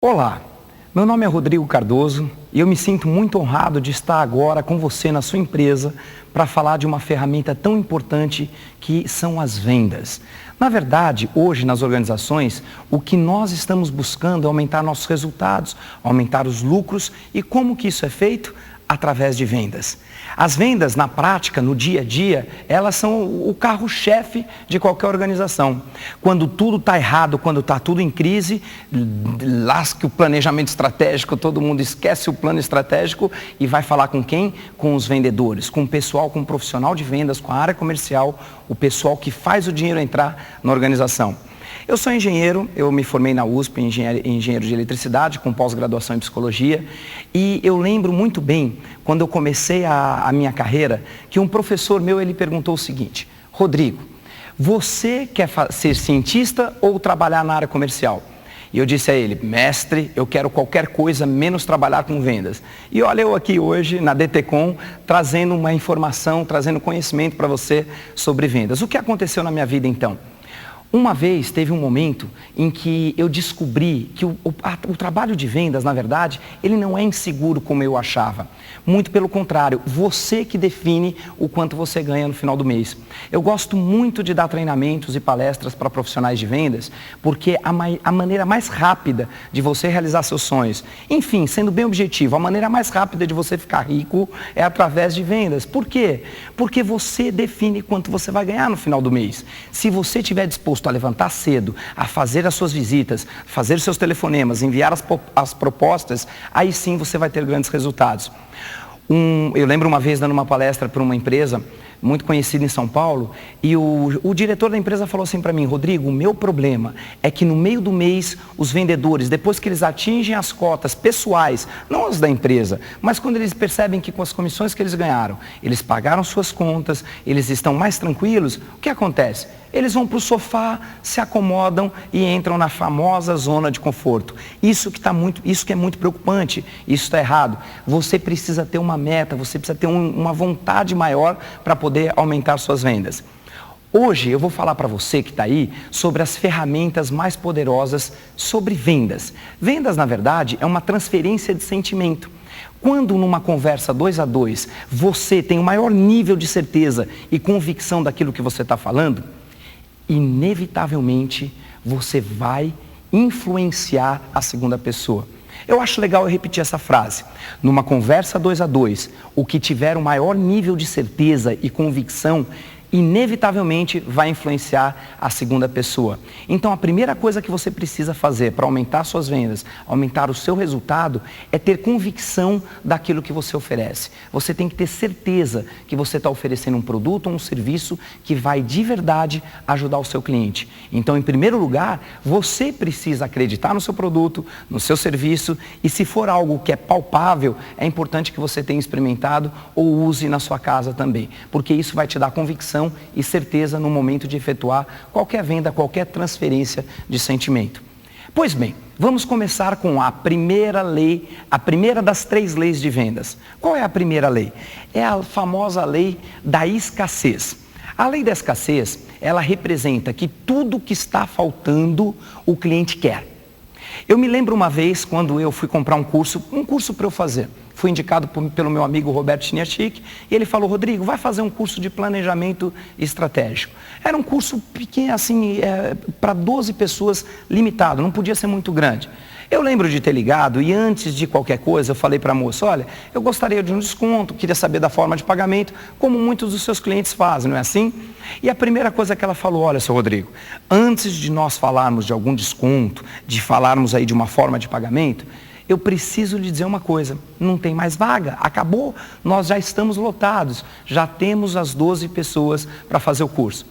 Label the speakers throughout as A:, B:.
A: Olá, meu nome é Rodrigo Cardoso e eu me sinto muito honrado de estar agora com você na sua empresa para falar de uma ferramenta tão importante que são as vendas. Na verdade, hoje nas organizações, o que nós estamos buscando é aumentar nossos resultados, aumentar os lucros e como que isso é feito? Através de vendas. As vendas, na prática, no dia a dia, elas são o carro-chefe de qualquer organização. Quando tudo está errado, quando está tudo em crise, lasca o planejamento estratégico, todo mundo esquece o plano estratégico e vai falar com quem? Com os vendedores, com o pessoal, com o profissional de vendas, com a área comercial, o pessoal que faz o dinheiro entrar na organização. Eu sou engenheiro, eu me formei na USP, engenheiro de eletricidade, com pós-graduação em psicologia, e eu lembro muito bem, quando eu comecei a minha carreira, que um professor meu, ele perguntou o seguinte: Rodrigo, você quer ser cientista ou trabalhar na área comercial? E eu disse a ele: mestre, eu quero qualquer coisa menos trabalhar com vendas. E olha eu aqui hoje na DTCom, trazendo uma informação, trazendo conhecimento para você sobre vendas. O que aconteceu na minha vida então? Uma vez teve um momento em que eu descobri que o trabalho de vendas, na verdade, ele não é inseguro como eu achava. Muito pelo contrário, você que define o quanto você ganha no final do mês. Eu gosto muito de dar treinamentos e palestras para profissionais de vendas, porque a maneira mais rápida de você realizar seus sonhos, enfim, sendo bem objetivo, a maneira mais rápida de você ficar rico é através de vendas. Por quê? Porque você define quanto você vai ganhar no final do mês. Se você estiver disposto a levantar cedo, a fazer as suas visitas, fazer os seus telefonemas, enviar as propostas, aí sim você vai ter grandes resultados. Eu lembro uma vez dando uma palestra para uma empresa muito conhecida em São Paulo, e o diretor da empresa falou assim para mim: Rodrigo, o meu problema é que no meio do mês os vendedores, depois que eles atingem as cotas pessoais, não as da empresa, mas quando eles percebem que com as comissões que eles ganharam, eles pagaram suas contas, eles estão mais tranquilos, o que acontece? Eles vão para o sofá, se acomodam e entram na famosa zona de conforto. Isso que é muito preocupante, isso está errado. Você precisa ter uma meta, você precisa ter uma vontade maior para poder aumentar suas vendas. Hoje eu vou falar para você que está aí sobre as ferramentas mais poderosas sobre vendas. Vendas, na verdade, é uma transferência de sentimento. Quando numa conversa 2 a 2 você tem o maior nível de certeza e convicção daquilo que você está falando, inevitavelmente você vai influenciar a segunda pessoa. Eu acho legal eu repetir essa frase. Numa conversa 2 a 2, o que tiver o maior nível de certeza e convicção, inevitavelmente vai influenciar a segunda pessoa. Então a primeira coisa que você precisa fazer para aumentar suas vendas, aumentar o seu resultado, é ter convicção daquilo que você oferece. Você tem que ter certeza que você está oferecendo um produto ou um serviço que vai de verdade ajudar o seu cliente. Então, em primeiro lugar, você precisa acreditar no seu produto, no seu serviço, e se for algo que é palpável, é importante que você tenha experimentado ou use na sua casa também, porque isso vai te dar convicção e certeza no momento de efetuar qualquer venda, qualquer transferência de sentimento. Pois bem, vamos começar com a primeira lei, a primeira das 3 leis de vendas. Qual é a primeira lei? É a famosa lei da escassez. A lei da escassez, ela representa que tudo que está faltando, o cliente quer. Eu me lembro uma vez, quando eu fui comprar um curso para eu fazer. Fui indicado pelo meu amigo Roberto Chiniachik, e ele falou: Rodrigo, vai fazer um curso de planejamento estratégico. Era um curso pequeno, assim, para 12 pessoas, limitado, não podia ser muito grande. Eu lembro de ter ligado e antes de qualquer coisa eu falei para a moça: olha, eu gostaria de um desconto, queria saber da forma de pagamento, como muitos dos seus clientes fazem, não é assim? E a primeira coisa que ela falou: olha, seu Rodrigo, antes de nós falarmos de algum desconto, de falarmos aí de uma forma de pagamento, eu preciso lhe dizer uma coisa: não tem mais vaga, acabou, nós já estamos lotados, já temos as 12 pessoas para fazer o curso.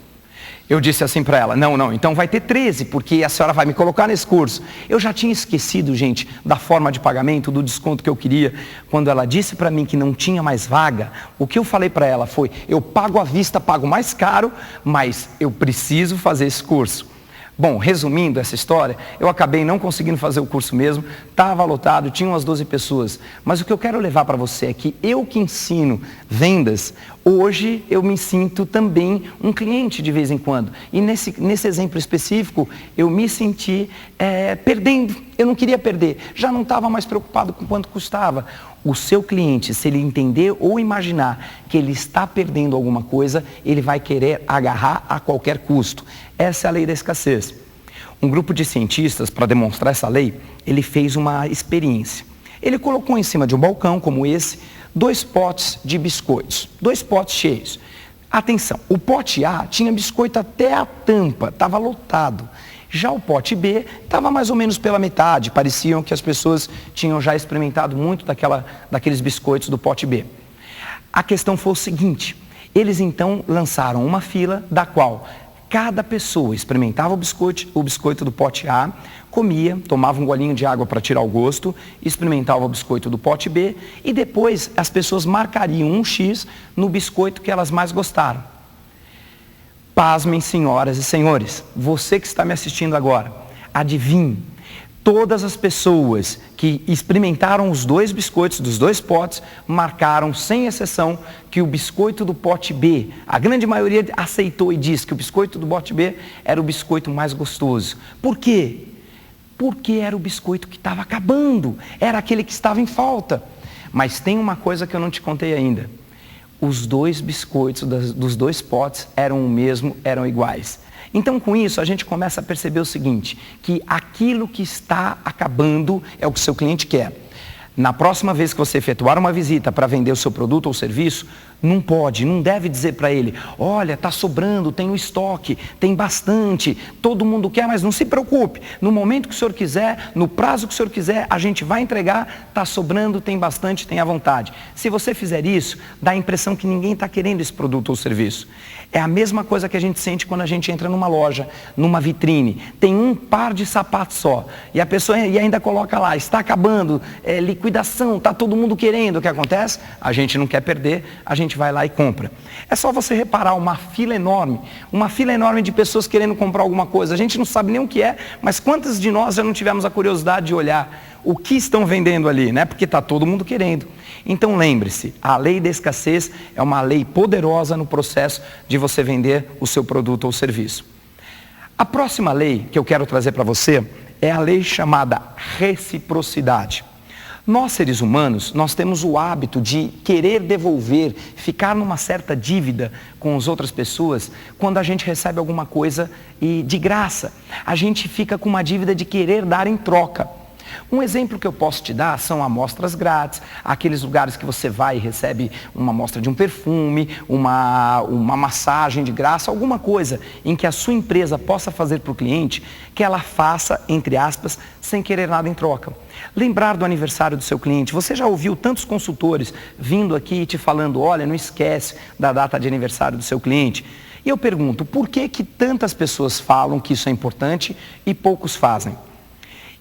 A: Eu disse assim para ela: não, então vai ter 13, porque a senhora vai me colocar nesse curso. Eu já tinha esquecido, gente, da forma de pagamento, do desconto que eu queria. Quando ela disse para mim que não tinha mais vaga, o que eu falei para ela foi: eu pago à vista, pago mais caro, mas eu preciso fazer esse curso. Bom, resumindo essa história, eu acabei não conseguindo fazer o curso mesmo, estava lotado, tinham as 12 pessoas. Mas o que eu quero levar para você é que eu que ensino vendas, Hoje eu me sinto também um cliente de vez em quando. E nesse exemplo específico, eu me senti perdendo. Eu não queria perder. Já não estava mais preocupado com quanto custava. O seu cliente, se ele entender ou imaginar que ele está perdendo alguma coisa, ele vai querer agarrar a qualquer custo. Essa é a lei da escassez. Um grupo de cientistas, para demonstrar essa lei, ele fez uma experiência. Ele colocou em cima de um balcão como esse, 2 potes de biscoitos, 2 potes cheios. Atenção, o pote A tinha biscoito até a tampa, estava lotado. Já o pote B estava mais ou menos pela metade, pareciam que as pessoas tinham já experimentado muito daqueles biscoitos do pote B. A questão foi o seguinte, eles então lançaram uma fila da qual cada pessoa experimentava o biscoito do pote A, comia, tomava um golinho de água para tirar o gosto, experimentava o biscoito do pote B e depois as pessoas marcariam um X no biscoito que elas mais gostaram. Pasmem, senhoras e senhores, você que está me assistindo agora, adivinhe, todas as pessoas que experimentaram os 2 biscoitos dos 2 potes marcaram, sem exceção, que o biscoito do pote B, a grande maioria aceitou e disse que o biscoito do pote B era o biscoito mais gostoso. Por quê? Porque era o biscoito que estava acabando, era aquele que estava em falta. Mas tem uma coisa que eu não te contei ainda. Os 2 biscoitos dos 2 potes eram o mesmo, eram iguais. Então, com isso, a gente começa a perceber o seguinte, que aquilo que está acabando é o que o seu cliente quer. Na próxima vez que você efetuar uma visita para vender o seu produto ou serviço, não deve dizer para ele, olha, está sobrando, tem o estoque, tem bastante, todo mundo quer, mas não se preocupe, no momento que o senhor quiser, no prazo que o senhor quiser, a gente vai entregar, está sobrando, tem bastante, tem à vontade. Se você fizer isso, dá a impressão que ninguém está querendo esse produto ou serviço. É a mesma coisa que a gente sente quando a gente entra numa loja, numa vitrine, tem um par de sapatos só, e a pessoa ainda coloca lá, está acabando, liquidação, está todo mundo querendo, o que acontece? A gente não quer perder, a gente vai lá e compra. É só você reparar uma fila enorme de pessoas querendo comprar alguma coisa. A gente não sabe nem o que é, mas quantas de nós já não tivemos a curiosidade de olhar o que estão vendendo ali, né? Porque está todo mundo querendo. Então lembre-se, a lei da escassez é uma lei poderosa no processo de você vender o seu produto ou serviço. A próxima lei que eu quero trazer para você é a lei chamada reciprocidade. Nós, seres humanos, nós temos o hábito de querer devolver, ficar numa certa dívida com as outras pessoas quando a gente recebe alguma coisa e de graça. A gente fica com uma dívida de querer dar em troca. Um exemplo que eu posso te dar são amostras grátis, aqueles lugares que você vai e recebe uma amostra de um perfume, uma massagem de graça, alguma coisa em que a sua empresa possa fazer para o cliente que ela faça, entre aspas, sem querer nada em troca. Lembrar do aniversário do seu cliente. Você já ouviu tantos consultores vindo aqui e te falando, olha, não esquece da data de aniversário do seu cliente. E eu pergunto, por que tantas pessoas falam que isso é importante e poucos fazem?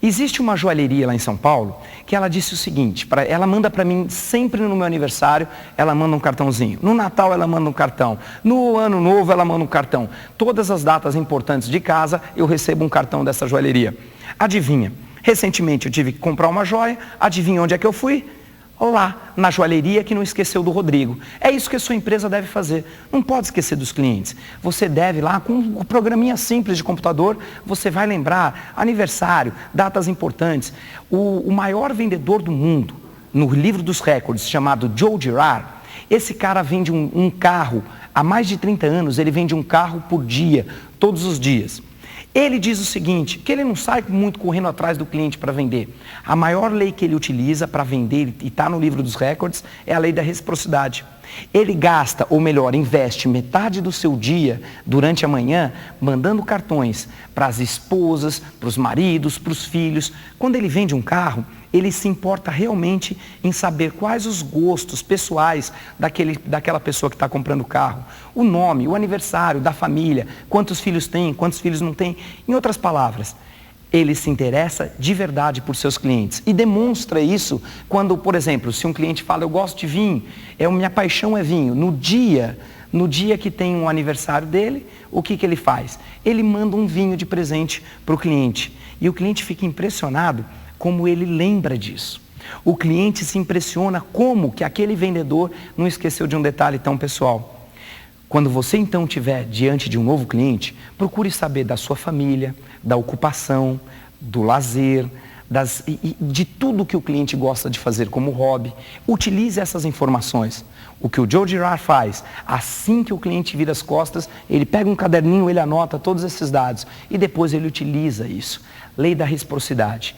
A: Existe uma joalheria lá em São Paulo que ela disse o seguinte, ela manda para mim sempre no meu aniversário, ela manda um cartãozinho. No Natal ela manda um cartão, no Ano Novo ela manda um cartão. Todas as datas importantes de casa eu recebo um cartão dessa joalheria. Adivinha, recentemente eu tive que comprar uma joia, adivinha onde é que eu fui? Lá, na joalheria que não esqueceu do Rodrigo. É isso que a sua empresa deve fazer. Não pode esquecer dos clientes. Você deve lá, com um programinha simples de computador, você vai lembrar aniversário, datas importantes. O maior vendedor do mundo, no livro dos recordes, chamado Joe Girard, esse cara vende um carro, há mais de 30 anos, ele vende um carro por dia, todos os dias. Ele diz o seguinte, que ele não sai muito correndo atrás do cliente para vender. A maior lei que ele utiliza para vender, e está no livro dos recordes, é a lei da reciprocidade. Ele gasta, ou melhor, investe metade do seu dia, durante a manhã, mandando cartões para as esposas, para os maridos, para os filhos. Quando ele vende um carro, ele se importa realmente em saber quais os gostos pessoais daquela pessoa que está comprando o carro. O nome, o aniversário da família, quantos filhos tem, quantos filhos não tem. Em outras palavras, ele se interessa de verdade por seus clientes e demonstra isso quando, por exemplo, se um cliente fala, eu gosto de vinho, minha paixão é vinho. No dia que tem um aniversário dele, o que ele faz? Ele manda um vinho de presente para o cliente e o cliente fica impressionado como ele lembra disso. O cliente se impressiona como que aquele vendedor não esqueceu de um detalhe tão pessoal. Quando você então estiver diante de um novo cliente, procure saber da sua família, da ocupação, do lazer, de tudo que o cliente gosta de fazer como hobby. Utilize essas informações. O que o Joe Girard faz, assim que o cliente vira as costas, ele pega um caderninho, ele anota todos esses dados e depois ele utiliza isso. Lei da reciprocidade.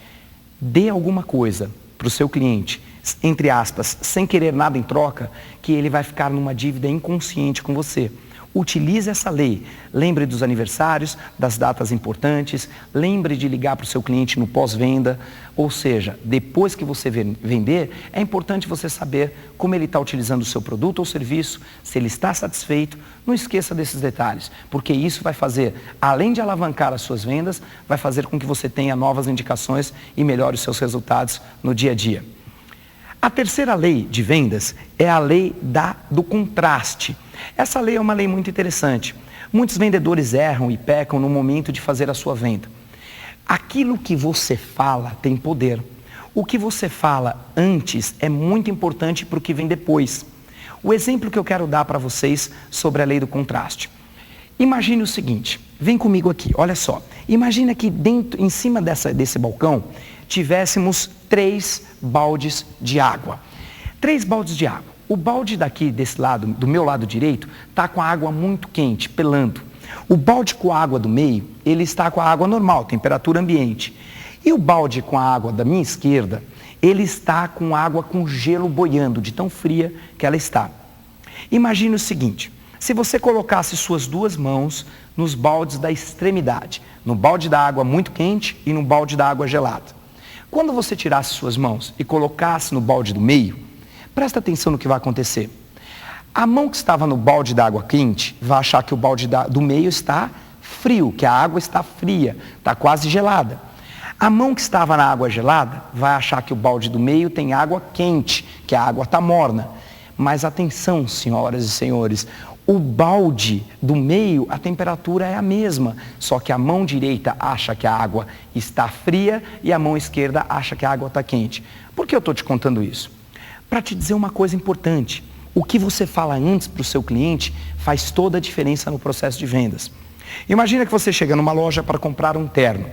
A: Dê alguma coisa para o seu cliente, entre aspas, sem querer nada em troca, que ele vai ficar numa dívida inconsciente com você. Utilize essa lei. Lembre dos aniversários, das datas importantes, lembre de ligar para o seu cliente no pós-venda, ou seja, depois que você vender, é importante você saber como ele está utilizando o seu produto ou serviço, se ele está satisfeito. Não esqueça desses detalhes, porque isso vai fazer, além de alavancar as suas vendas, vai fazer com que você tenha novas indicações e melhore os seus resultados no dia a dia. A terceira lei de vendas é a lei do contraste. Essa lei é uma lei muito interessante. Muitos vendedores erram e pecam no momento de fazer a sua venda. Aquilo que você fala tem poder. O que você fala antes é muito importante para o que vem depois. O exemplo que eu quero dar para vocês sobre a lei do contraste. Imagine o seguinte, vem comigo aqui, olha só. Imagina que em cima desse balcão tivéssemos 3 baldes de água. 3 baldes de água. O balde daqui desse lado, do meu lado direito, está com a água muito quente, pelando. O balde com a água do meio, ele está com a água normal, temperatura ambiente. E o balde com a água da minha esquerda, ele está com água com gelo boiando, de tão fria que ela está. Imagine o seguinte, se você colocasse suas 2 mãos nos baldes da extremidade, no balde da água muito quente e no balde da água gelada. Quando você tirasse suas mãos e colocasse no balde do meio, presta atenção no que vai acontecer. A mão que estava no balde da água quente vai achar que o balde do meio está frio, que a água está fria, está quase gelada. A mão que estava na água gelada vai achar que o balde do meio tem água quente, que a água está morna. Mas atenção, senhoras e senhores, o balde do meio, a temperatura é a mesma, só que a mão direita acha que a água está fria e a mão esquerda acha que a água está quente. Por que eu estou te contando isso? Para te dizer uma coisa importante. O que você fala antes para o seu cliente faz toda a diferença no processo de vendas. Imagina que você chega numa loja para comprar um terno.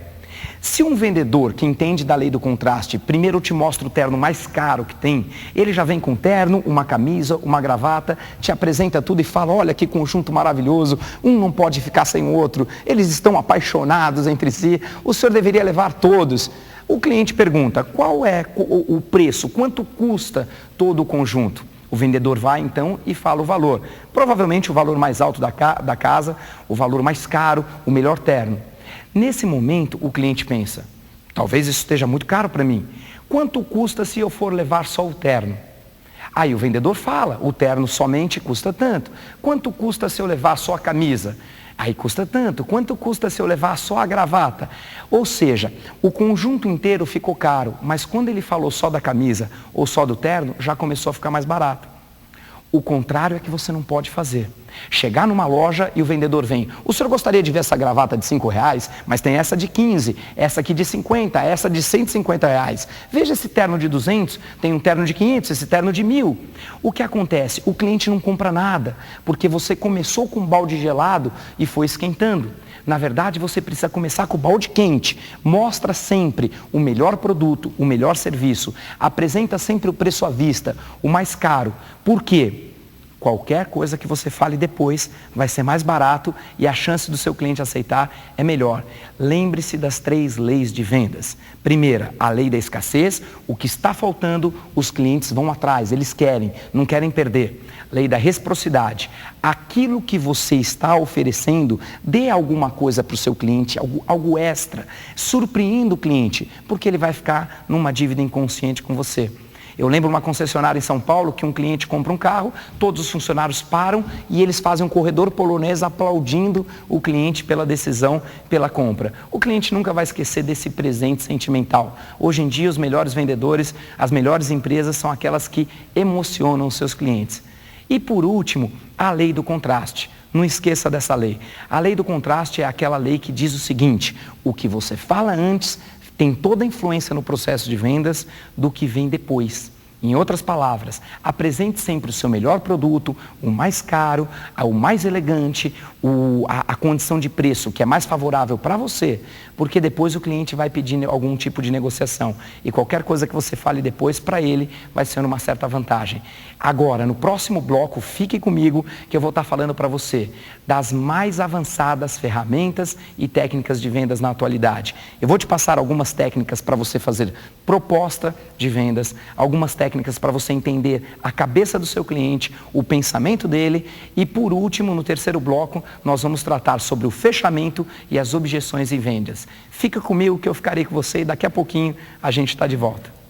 A: Se um vendedor que entende da lei do contraste, primeiro te mostra o terno mais caro que tem, ele já vem com terno, uma camisa, uma gravata, te apresenta tudo e fala, olha que conjunto maravilhoso, um não pode ficar sem o outro, eles estão apaixonados entre si, o senhor deveria levar todos. O cliente pergunta, qual é o preço, quanto custa todo o conjunto? O vendedor vai então e fala o valor. Provavelmente o valor mais alto da casa, o valor mais caro, o melhor terno. Nesse momento, o cliente pensa, talvez isso esteja muito caro para mim. Quanto custa se eu for levar só o terno? Aí o vendedor fala, o terno somente custa tanto. Quanto custa se eu levar só a camisa? Aí custa tanto. Quanto custa se eu levar só a gravata? Ou seja, o conjunto inteiro ficou caro, mas quando ele falou só da camisa ou só do terno, já começou a ficar mais barato. O contrário é que você não pode fazer. Chegar numa loja e o vendedor vem, o senhor gostaria de ver essa gravata de R$5, mas tem essa de 15, essa aqui de 50, essa de R$150. Veja esse terno de 200, tem um terno de 500, esse terno de 1.000. O que acontece? O cliente não compra nada, porque você começou com um balde gelado e foi esquentando. Na verdade, você precisa começar com o balde quente. Mostra sempre o melhor produto, o melhor serviço. Apresenta sempre o preço à vista, o mais caro. Por quê? Qualquer coisa que você fale depois vai ser mais barato e a chance do seu cliente aceitar é melhor. Lembre-se das 3 leis de vendas. Primeira, a lei da escassez. O que está faltando, os clientes vão atrás, eles querem, não querem perder. Lei da reciprocidade. Aquilo que você está oferecendo, dê alguma coisa para o seu cliente, algo extra. Surpreenda o cliente, porque ele vai ficar numa dívida inconsciente com você. Eu lembro uma concessionária em São Paulo que um cliente compra um carro, todos os funcionários param e eles fazem um corredor polonês aplaudindo o cliente pela decisão, pela compra. O cliente nunca vai esquecer desse presente sentimental. Hoje em dia, os melhores vendedores, as melhores empresas são aquelas que emocionam os seus clientes. E por último, a lei do contraste. Não esqueça dessa lei. A lei do contraste é aquela lei que diz o seguinte, o que você fala antes tem toda a influência no processo de vendas do que vem depois. Em outras palavras, apresente sempre o seu melhor produto, o mais caro, o mais elegante, a condição de preço que é mais favorável para você, porque depois o cliente vai pedir algum tipo de negociação e qualquer coisa que você fale depois para ele vai ser uma certa vantagem. Agora, no próximo bloco, fique comigo que eu vou estar falando para você das mais avançadas ferramentas e técnicas de vendas na atualidade. Eu vou te passar algumas técnicas para você fazer proposta de vendas, algumas técnicas para você entender a cabeça do seu cliente, o pensamento dele e, por último, no terceiro bloco, nós vamos tratar sobre o fechamento e as objeções em vendas. Fica comigo que eu ficarei com você e daqui a pouquinho a gente está de volta.